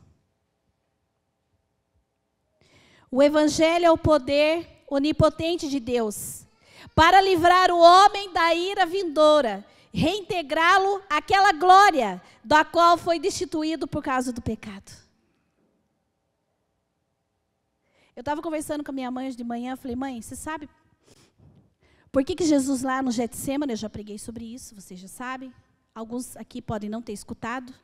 Speaker 1: O Evangelho é o poder onipotente de Deus para livrar o homem da ira vindoura, reintegrá-lo àquela glória da qual foi destituído por causa do pecado. Eu estava conversando com a minha mãe hoje de manhã, falei, mãe, você sabe por que Jesus lá no Getsêmani, eu já preguei sobre isso, vocês já sabem, alguns aqui podem não ter escutado.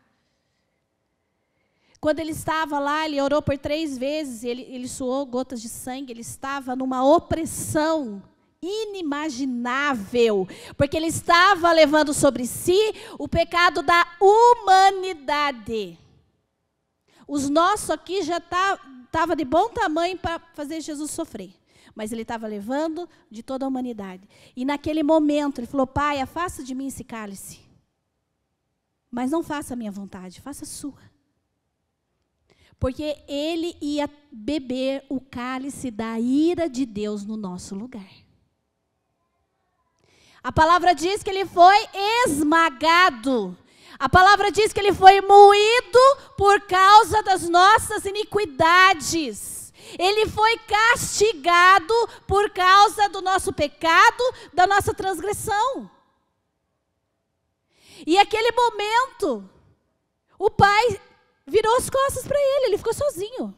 Speaker 1: Quando ele estava lá, ele orou por 3 vezes, ele suou gotas de sangue, ele estava numa opressão inimaginável, porque ele estava levando sobre si o pecado da humanidade. Os nossos aqui já estava de bom tamanho para fazer Jesus sofrer, mas ele estava levando de toda a humanidade. E naquele momento ele falou, Pai, afasta de mim esse cálice, mas não faça a minha vontade, faça a sua. Porque ele ia beber o cálice da ira de Deus no nosso lugar. A palavra diz que ele foi esmagado. A palavra diz que ele foi moído por causa das nossas iniquidades. Ele foi castigado por causa do nosso pecado, da nossa transgressão. E aquele momento, o Pai virou as costas para ele ficou sozinho.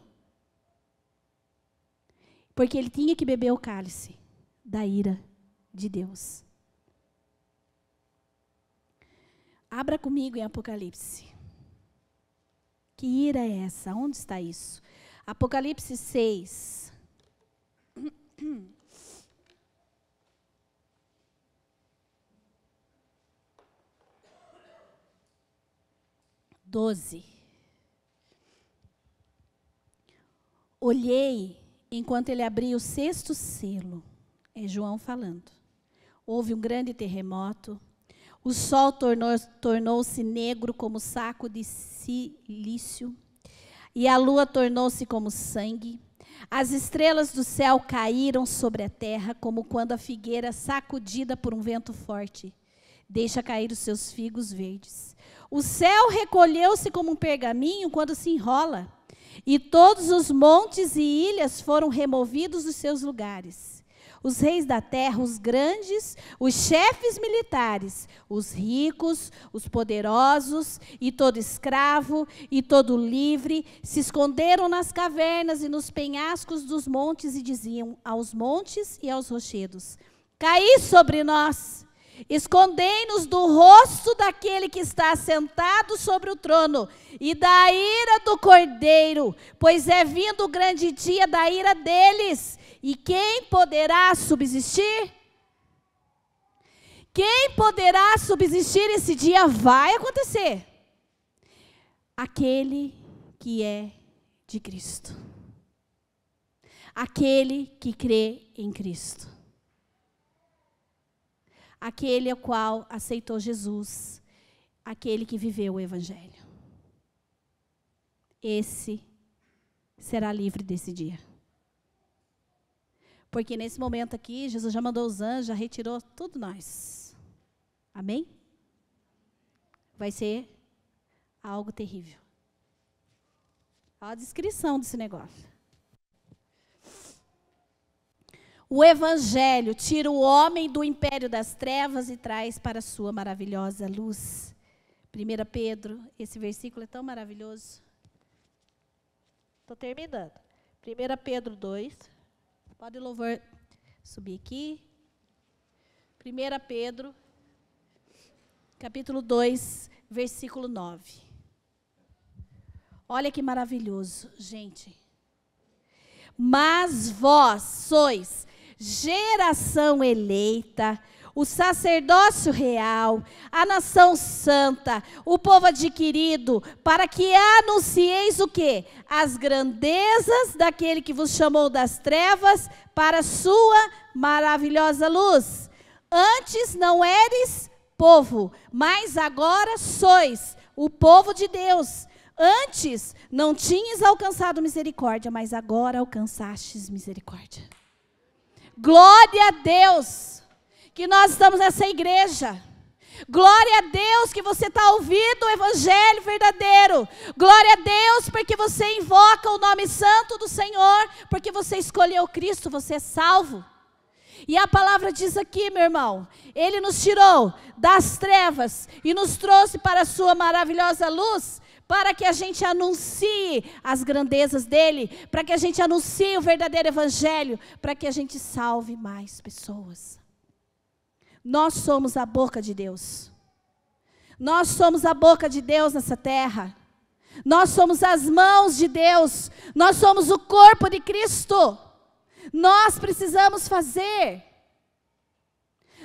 Speaker 1: Porque ele tinha que beber o cálice da ira de Deus. Abra comigo em Apocalipse. Que ira é essa? Onde está isso? Apocalipse 6. 12. Olhei enquanto ele abria o 6º selo. É João falando. Houve um grande terremoto. O sol tornou-se negro como saco de silício. E a lua tornou-se como sangue. As estrelas do céu caíram sobre a terra, como quando a figueira, sacudida por um vento forte, deixa cair os seus figos verdes. O céu recolheu-se como um pergaminho quando se enrola, e todos os montes e ilhas foram removidos dos seus lugares. Os reis da terra, os grandes, os chefes militares, os ricos, os poderosos, e todo escravo, e todo livre, se esconderam nas cavernas e nos penhascos dos montes e diziam aos montes e aos rochedos: caí sobre nós, escondei-nos do rosto daquele que está sentado sobre o trono e da ira do Cordeiro, pois é vindo o grande dia da ira deles. E quem poderá subsistir? Quem poderá subsistir? Esse dia vai acontecer. Aquele que é de Cristo. Aquele que crê em Cristo. Aquele ao qual aceitou Jesus. Aquele que viveu o Evangelho. Esse será livre desse dia. Porque nesse momento aqui, Jesus já mandou os anjos, já retirou tudo nós. Amém? Vai ser algo terrível. Olha a descrição desse negócio. O Evangelho tira o homem do império das trevas e traz para a sua maravilhosa luz. 1 Pedro, esse versículo é tão maravilhoso. Estou terminando. 1 Pedro 2. Pode o louvor subir aqui. 1 Pedro, capítulo 2, versículo 9. Olha que maravilhoso, gente. Mas vós sois geração eleita, o sacerdócio real, a nação santa, o povo adquirido, para que anuncieis o quê? As grandezas daquele que vos chamou das trevas para a sua maravilhosa luz. Antes não eres povo, mas agora sois o povo de Deus. Antes não tinhas alcançado misericórdia, mas agora alcançastes misericórdia. Glória a Deus! Que nós estamos nessa igreja. Glória a Deus que você está ouvindo o Evangelho verdadeiro. Glória a Deus porque você invoca o nome santo do Senhor, porque você escolheu Cristo, você é salvo. E a palavra diz aqui, meu irmão, Ele nos tirou das trevas e nos trouxe para a sua maravilhosa luz, para que a gente anuncie as grandezas dEle, para que a gente anuncie o verdadeiro Evangelho, para que a gente salve mais pessoas. Nós somos a boca de Deus. Nós somos a boca de Deus nessa terra. Nós somos as mãos de Deus. Nós somos o corpo de Cristo. Nós precisamos fazer.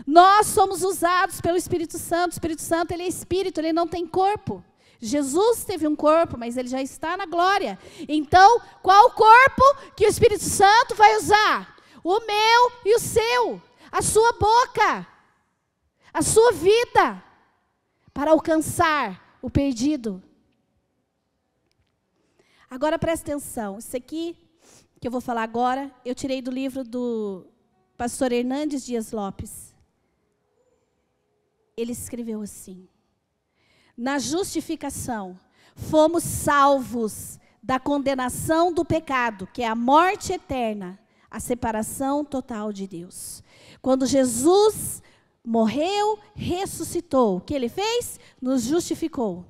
Speaker 1: Nós somos usados pelo Espírito Santo. O Espírito Santo, ele é Espírito, ele não tem corpo. Jesus teve um corpo, mas ele já está na glória. Então, qual corpo que o Espírito Santo vai usar? O meu e o seu. A sua boca. A sua vida, para alcançar o perdido. Agora presta atenção, isso aqui que eu vou falar agora, eu tirei do livro do pastor Hernandes Dias Lopes. Ele escreveu assim: na justificação, fomos salvos da condenação do pecado, que é a morte eterna, a separação total de Deus. Quando Jesus morreu, ressuscitou. O que Ele fez? Nos justificou.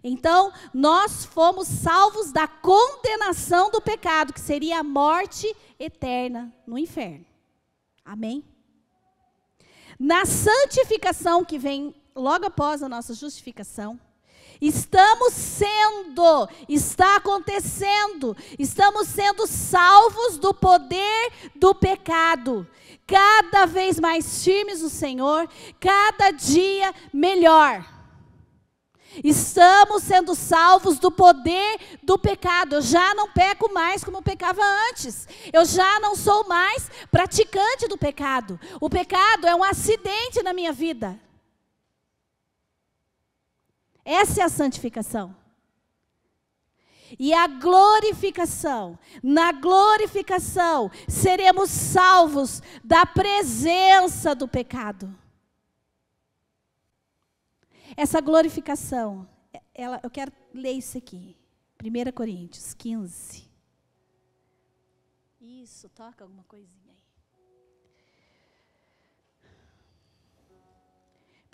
Speaker 1: Então, nós fomos salvos da condenação do pecado, que seria a morte eterna no inferno. Amém? Na santificação, que vem logo após a nossa justificação, estamos sendo salvos do poder do pecado. Cada vez mais firmes no Senhor, cada dia melhor. Estamos sendo salvos do poder do pecado. Eu já não peco mais como pecava antes. Eu já não sou mais praticante do pecado. O pecado é um acidente na minha vida. Essa é a santificação. E a glorificação. Na glorificação, seremos salvos da presença do pecado. Essa glorificação, eu quero ler isso aqui. 1 Coríntios 15. Isso, toca alguma coisinha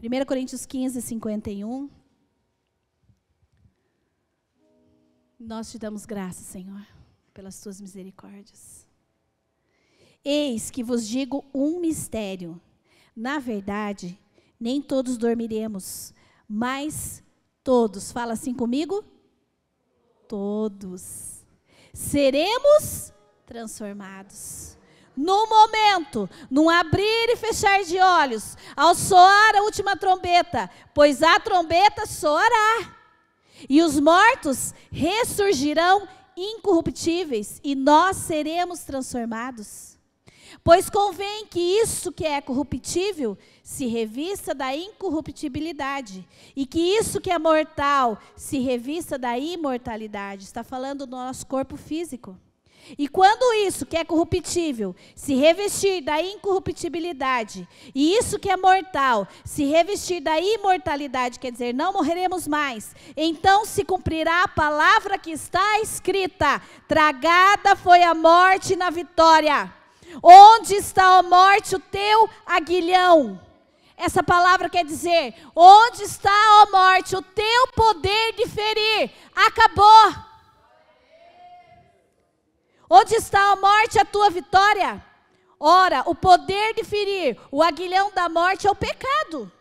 Speaker 1: aí. 1 Coríntios 15, 51. Nós te damos graça, Senhor, pelas tuas misericórdias. Eis que vos digo um mistério. Na verdade, nem todos dormiremos, mas todos, fala assim comigo, todos, seremos transformados. No momento, num abrir e fechar de olhos, ao soar a última trombeta, pois a trombeta soará, e os mortos ressurgirão incorruptíveis, e nós seremos transformados. Pois convém que isso que é corruptível se revista da incorruptibilidade, e que isso que é mortal se revista da imortalidade. Está falando do nosso corpo físico. E quando isso que é corruptível se revestir da incorruptibilidade, e isso que é mortal se revestir da imortalidade, quer dizer, não morreremos mais, então se cumprirá a palavra que está escrita: tragada foi a morte na vitória. Onde está, ó morte, o teu aguilhão? Essa palavra quer dizer, onde está, ó morte, o teu poder de ferir? Acabou. Onde está, ó morte, a tua vitória? Ora, o poder de ferir, o aguilhão da morte é o pecado.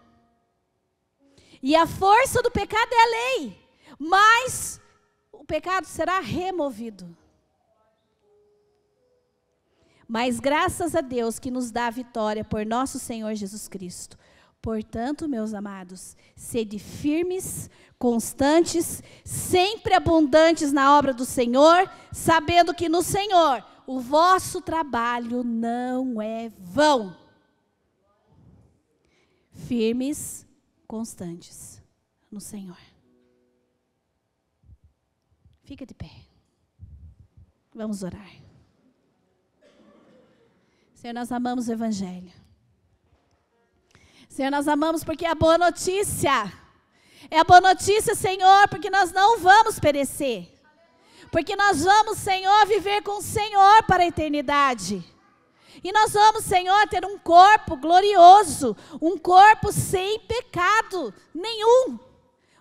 Speaker 1: E a força do pecado é a lei. Mas o pecado será removido. Mas graças a Deus que nos dá a vitória por nosso Senhor Jesus Cristo. Portanto, meus amados, sede firmes, constantes, sempre abundantes na obra do Senhor, sabendo que no Senhor o vosso trabalho não é vão. Firmes, constantes no Senhor. Fica de pé. Vamos orar. Senhor, nós amamos o Evangelho. Senhor, nós amamos porque é a boa notícia. É a boa notícia, Senhor, porque nós não vamos perecer. Porque nós vamos, Senhor, viver com o Senhor para a eternidade. E nós vamos, Senhor, ter um corpo glorioso, um corpo sem pecado nenhum.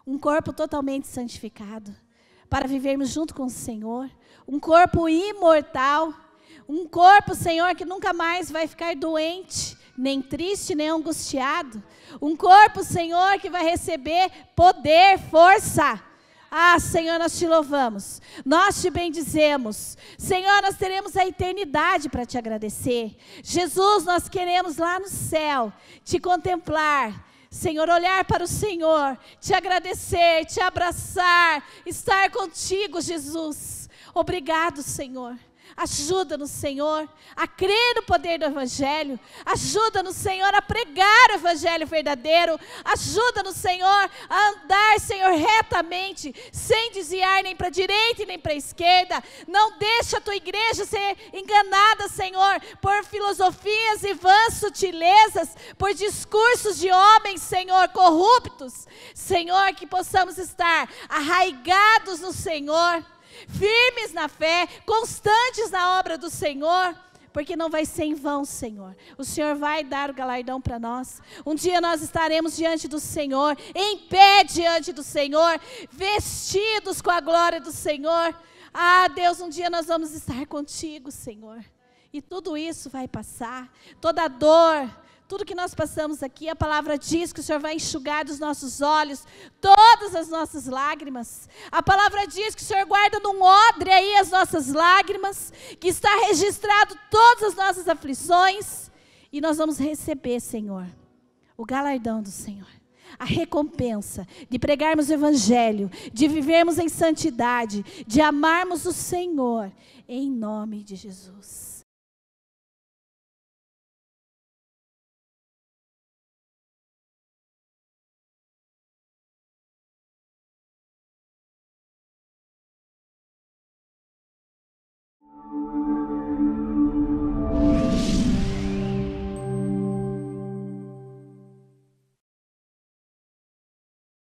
Speaker 1: Um corpo totalmente santificado, para vivermos junto com o Senhor. Um corpo imortal. Um corpo, Senhor, que nunca mais vai ficar doente, nem triste, nem angustiado. Um corpo, Senhor, que vai receber poder, força. Ah, Senhor, nós te louvamos, nós te bendizemos. Senhor, nós teremos a eternidade para te agradecer. Jesus, nós queremos lá no céu te contemplar. Senhor, olhar para o Senhor, te agradecer, te abraçar, estar contigo, Jesus. Obrigado, Senhor. Ajuda-nos, Senhor, a crer no poder do Evangelho. Ajuda-nos, Senhor, a pregar o Evangelho verdadeiro. Ajuda-nos, Senhor, a andar, Senhor, retamente, sem desviar nem para a direita e nem para a esquerda. Não deixa a tua igreja ser enganada, Senhor, por filosofias e vãs sutilezas, por discursos de homens, Senhor, corruptos. Senhor, que possamos estar arraigados no Senhor, firmes na fé, constantes na obra do Senhor, porque não vai ser em vão, Senhor. O Senhor vai dar o galardão para nós. Um dia nós estaremos diante do Senhor, em pé diante do Senhor, vestidos com a glória do Senhor. Ah, Deus, um dia nós vamos estar contigo, Senhor. E tudo isso vai passar, toda dor, tudo que nós passamos aqui, a palavra diz que o Senhor vai enxugar dos nossos olhos todas as nossas lágrimas. A palavra diz que o Senhor guarda num odre aí as nossas lágrimas, que está registrado todas as nossas aflições. E nós vamos receber, Senhor, o galardão do Senhor. a recompensa de pregarmos o Evangelho, de vivermos em santidade, de amarmos o Senhor, em nome de Jesus.